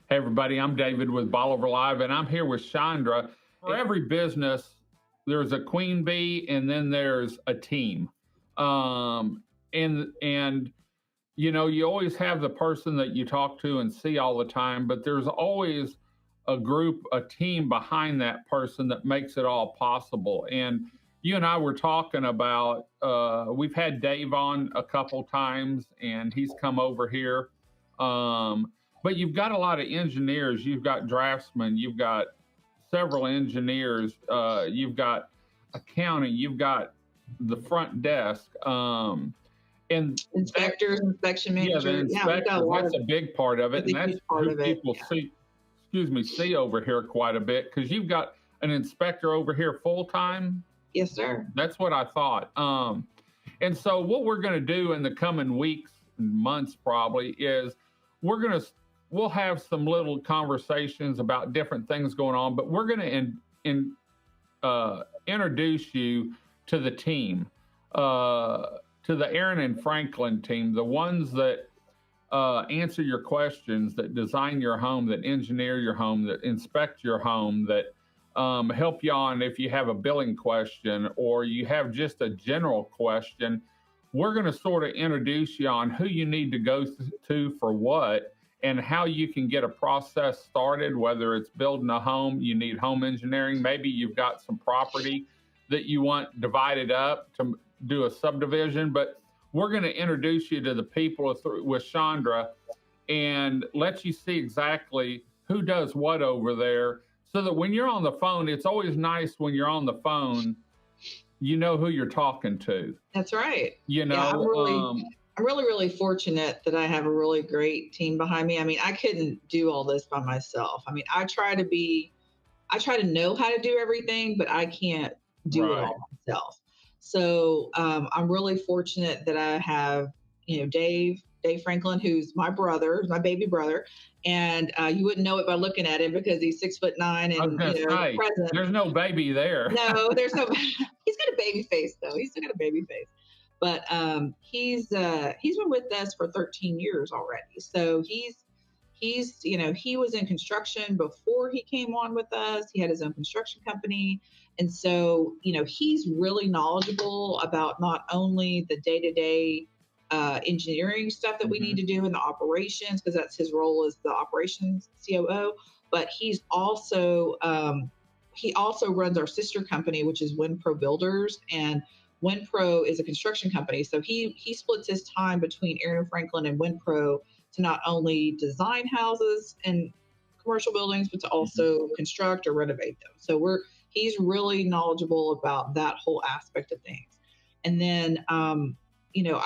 Hey everybody, I'm David with Bolivar Live, and I'm here with Chandra. For every business, there's a queen bee, and then there's a team. And you always have the person that you talk to and see all the time, but there's always a group, a team behind that person that makes it all possible. And you and I were talking about we've had Dave on a couple times, and he's come over here. But you've got a lot of engineers, you've got draftsmen, you've got several engineers, you've got accounting, you've got the front desk, and inspectors, inspection managers. Yeah, the inspector, that's a big part of it, and that's who people see over here quite a bit, because you've got an inspector over here full time. Yes, sir. That's what I thought. And so what we're going to do in the coming weeks and months probably is we'll have some little conversations about different things going on, but we're going to introduce you to the team, to the Aran and Franklin team, the ones that answer your questions, that design your home, that engineer your home, that inspect your home, that help you on if you have a billing question or you have just a general question. We're going to sort of introduce you on who you need to go to for what, and how you can get a process started, whether it's building a home, you need home engineering, maybe you've got some property that you want divided up to do a subdivision. But we're going to introduce you to the people with Chandra and let you see exactly who does what over there, so that when you're on the phone, it's always nice when you're on the phone, you know who you're talking to. That's right. Yeah, I'm really fortunate that I have a really great team behind me. I mean, I couldn't do all this by myself. I mean, I try to know how to do everything, but I can't do it all myself. So I'm really fortunate that I have, Dave Franklin, who's my brother, my baby brother. And you wouldn't know it by looking at him because he's 6'9" and present. There's no baby there. No, there's no. He's got a baby face though. He's still got a baby face. But he's been with us for 13 years already. So he was in construction before he came on with us. He had his own construction company. And so, he's really knowledgeable about not only the day-to-day engineering stuff that we need to do in the operations, because that's his role as the operations COO, but he also runs our sister company, which is WinPro Builders, and WinPro is a construction company. So he splits his time between Aran Franklin and WinPro to not only design houses and commercial buildings, but to also construct or renovate them. So he's really knowledgeable about that whole aspect of things. And then, I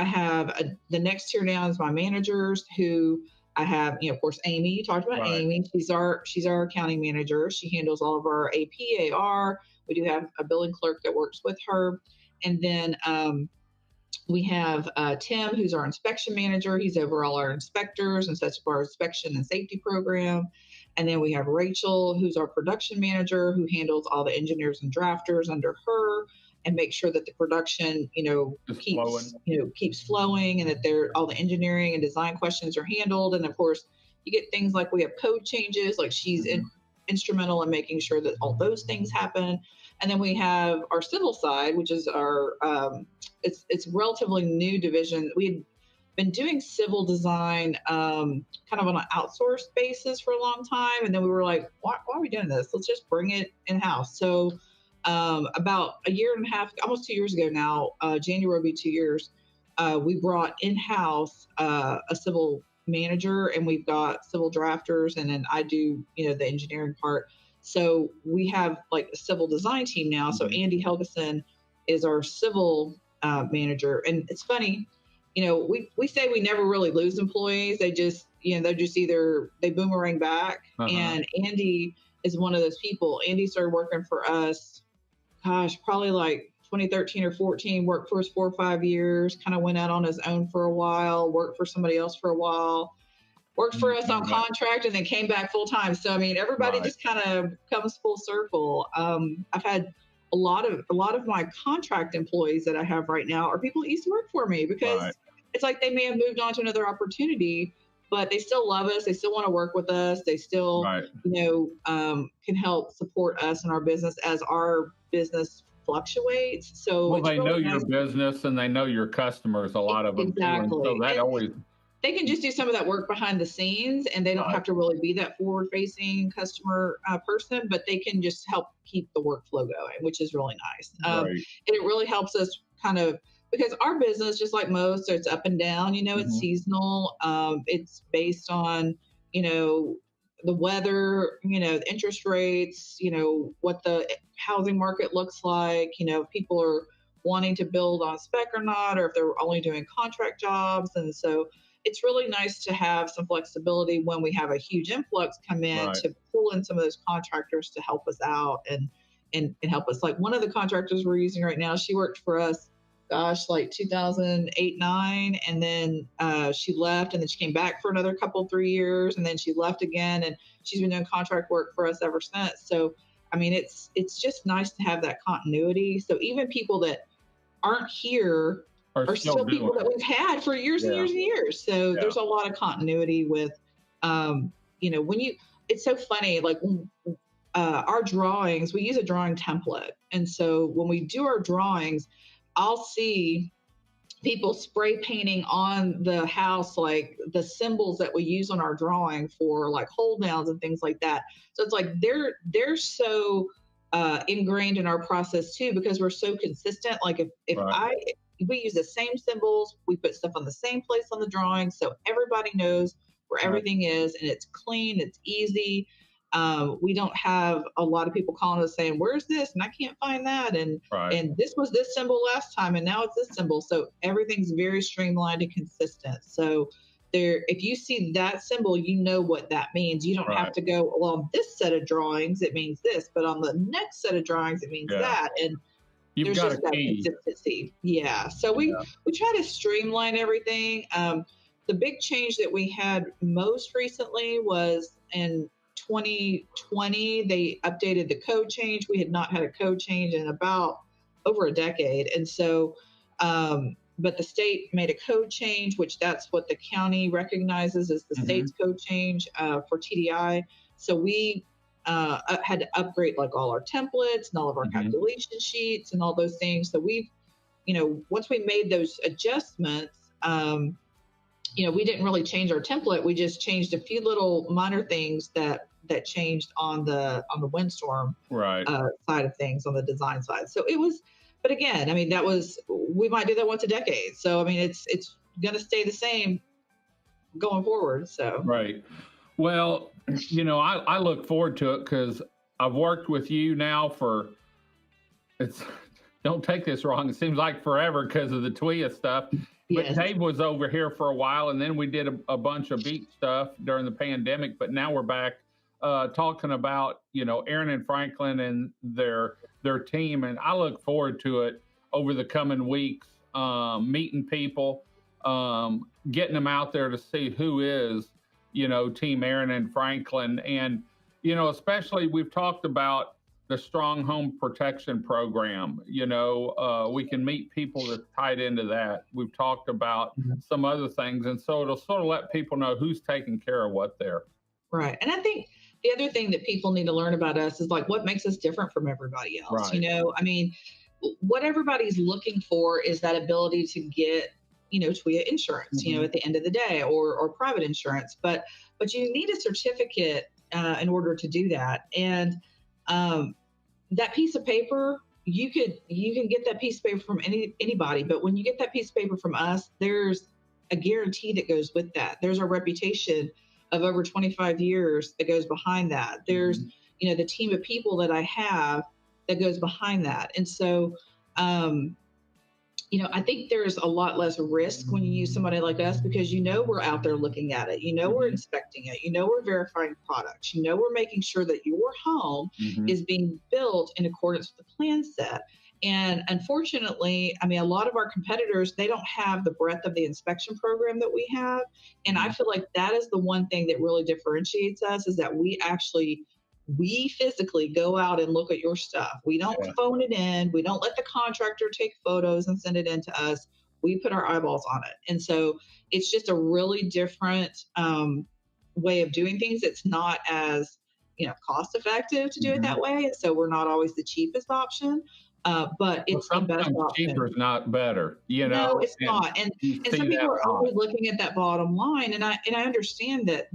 have the next tier down is my managers, who I have, of course, Amy. You talked about Amy. She's our accounting manager. She handles all of our AP, AR. We do have a billing clerk that works with her. And then we have Tim, who's our inspection manager. He's over all our inspectors and sets up our inspection and safety program. And then we have Rachel, who's our production manager, who handles all the engineers and drafters under her and make sure that the production, keeps flowing, and that all the engineering and design questions are handled. And of course, you get things like we have code changes, like she's instrumental in making sure that all those things happen. And then we have our civil side, which is our it's relatively new division. We had been doing civil design kind of on an outsourced basis for a long time, and then we were like, why are we doing this? Let's just bring it in house. So about a year and a half, almost 2 years ago now, January will be 2 years, we brought in-house a civil manager, and we've got civil drafters, and then I do, the engineering part. So we have like a civil design team now. So Andy Helgeson is our civil manager. And it's funny, we say we never really lose employees. They just, they boomerang back. And Andy is one of those people. Andy started working for us, probably like 2013 or 14, worked for us 4 or 5 years, kind of went out on his own for a while, worked for somebody else for a while, worked for us on contract, and then came back full time. So, I mean, everybody just kind of comes full circle. I've had a lot of my contract employees that I have right now are people that used to work for me, because it's like they may have moved on to another opportunity, but they still love us. They still want to work with us. They still, Right. can help support us in our business as our business fluctuates. So Well, it's they really know your nice. business and they know your customers, a lot of them too, and so Exactly. that And always they can just do some of that work behind the scenes, and they don't right, have to really be that forward facing customer person, but they can just help keep the workflow going, which is really nice. right. And it really helps us kind of, because our business, just like most, so it's up and down, it's Mhm. seasonal. It's based on, you know, the weather, the interest rates, what the housing market looks like, if people are wanting to build on spec or not, or if they're only doing contract jobs. And so it's really nice to have some flexibility when we have a huge influx come in Right. to pull in some of those contractors to help us out and help us. Like one of the contractors we're using right now, she worked for us, gosh, like 2008, 9, and then she left, and then she came back for another couple, 3 years, and then she left again, and she's been doing contract work for us ever since. So, I mean, it's just nice to have that continuity. So even people that aren't here Are are still still doing people that it. we've had for years and Yeah. years and years. So Yeah. there's a lot of continuity with, when it's so funny, like our drawings, we use a drawing template. And so when we do our drawings, I'll see people spray painting on the house like the symbols that we use on our drawing for like hold downs and things like that. So it's like they're so ingrained in our process too, because we're so consistent. Like if Right. I we use the same symbols, we put stuff on the same place on the drawing, so everybody knows where Right. everything is, and it's clean, it's easy. We don't have a lot of people calling us saying, "Where's this?" and I can't find that, Right. and this was this symbol last time, and now it's this symbol. So everything's very streamlined and consistent. So there, if you see that symbol, you know what that means. You don't have Right. to go, well, on this set of drawings it means this, but on the next set of drawings it means Yeah. that. And You've there's got a just that key. consistency. Yeah. So Yeah. we try to streamline everything. The big change that we had most recently was in 2020. They updated the code change. We had not had a code change in about over a decade, and so. But the state made a code change, which that's what the county recognizes as the Mhm. state's code change for TDI. So we had to upgrade like all our templates and all of our Mhm. calculation sheets and all those things. So we've, once we made those adjustments, we didn't really change our template. We just changed a few little minor things that changed on the windstorm Right. side of things, on the design side. So it was, but again, I mean, we might do that once a decade. So I mean, it's going to stay the same going forward. So Right. Well, I look forward to it because I've worked with you now for it's don't take this wrong. It seems like forever because of the TWIA stuff. But yes, Dave was over here for a while, and then we did a bunch of beach stuff during the pandemic. But now we're back talking about Aran and Franklin and their team, and I look forward to it over the coming weeks. Meeting people, getting them out there to see who is Team Aran and Franklin, and especially we've talked about the Strong Home Protection Program. We can meet people that's tied into that. We've talked about some other things, and so it'll sort of let people know who's taking care of what there. right. And I think the other thing that people need to learn about us is like what makes us different from everybody else. Right. I mean, what everybody's looking for is that ability to get TWIA insurance, Mhm. at the end of the day, or private insurance, but you need a certificate in order to do that. And that piece of paper, you can get that piece of paper from anybody, but when you get that piece of paper from us, there's a guarantee that goes with that. There's a reputation of over 25 years that goes behind that. There's Mhm. the team of people that I have that goes behind that. And so I think there's a lot less risk when you use somebody like us, because we're out there looking at it, we're Mhm. inspecting it, we're verifying products, we're making sure that your home Mhm. is being built in accordance with the plan set. And unfortunately, I mean, a lot of our competitors, they don't have the breadth of the inspection program that we have. And I Mhm. feel like that is the one thing that really differentiates us, is that we physically go out and look at your stuff. We don't Yeah. phone it in. We don't let the contractor take photos and send it in to us. we put our eyeballs on it. And so it's just a really different way of doing things. It's not as, cost effective to do it that way. So we're not always the cheapest option. But it's the best option. Cheaper is not better, No, it's not. And some people are always looking at that bottom line. And I understand that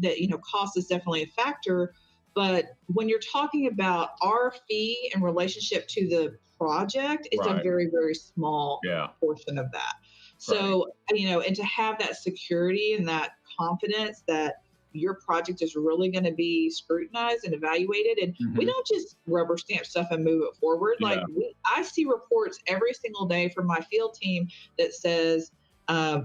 cost is definitely a factor. But when you're talking about our fee in relationship to the project, it's a very, very small portion of that. So, and to have that security and that confidence that your project is really going to be scrutinized and evaluated. And we don't just rubber stamp stuff and move it forward. Like I see reports every single day from my field team that says,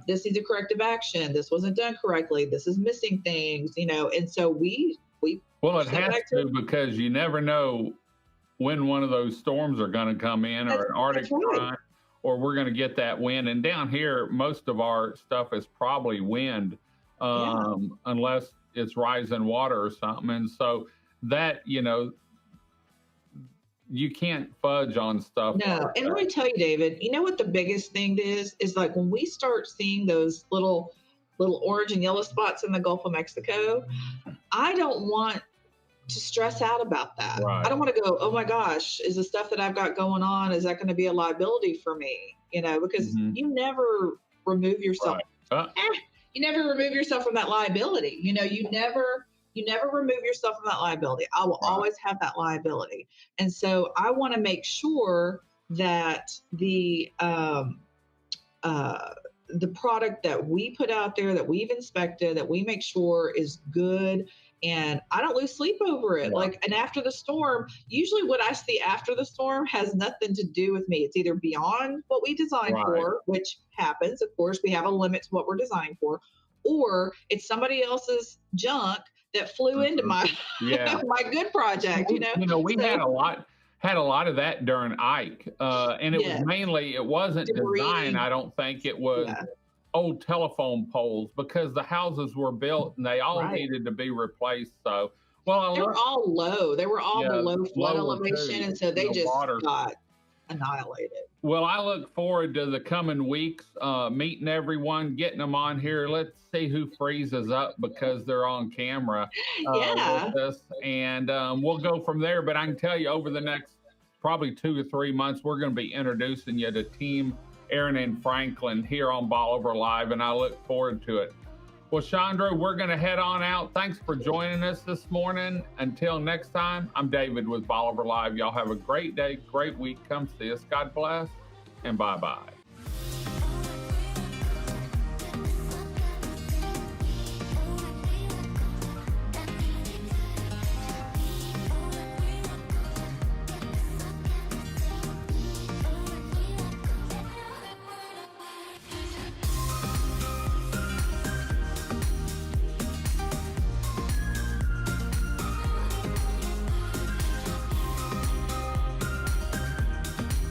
this needs a corrective action. This wasn't done correctly. This is missing things, and so well, it has to, because you never know when one of those storms are going to come in, or an Arctic front, or we're going to get that wind. And down here, most of our stuff is probably wind, unless it's rising water or something. And so that, you can't fudge on stuff. No. Like and let me tell you, David, you know what the biggest thing is like when we start seeing those little orange and yellow spots in the Gulf of Mexico, I don't want to stress out about that. Right. I don't want to go, oh my gosh, is the stuff that I've got going on, is that going to be a liability for me? Because you never remove yourself. You never remove yourself from that liability. You never remove yourself from that liability. I will always have that liability. And so I want to make sure that the product that we put out there, that we've inspected, that we make sure is good, and I don't lose sleep over it. And after the storm, usually what I see after the storm has nothing to do with me. It's either beyond what we designed for, which happens. Of course, we have a limit to what we're designed for, or it's somebody else's junk that flew into my my good project. We had a lot of that during Ike, and it was mainly, it wasn't debris. Design. I don't think it was old telephone poles, because the houses were built and they all needed to be replaced. So, they were all low. They were all below flood elevation, and so they just got annihilated. Well, I look forward to the coming weeks, meeting everyone, getting them on here. Let's see who freezes up, because they're on camera with us, and we'll go from there. But I can tell you, over the next probably 2 to 3 months, we're going to be introducing you to Team Aran and Franklin here on Bolivar Live, and I look forward to it. Well, Chandra, we're going to head on out. Thanks for joining us this morning. Until next time, I'm David with Bolivar Live. Y'all have a great day, great week. Come see us. God bless, and bye-bye.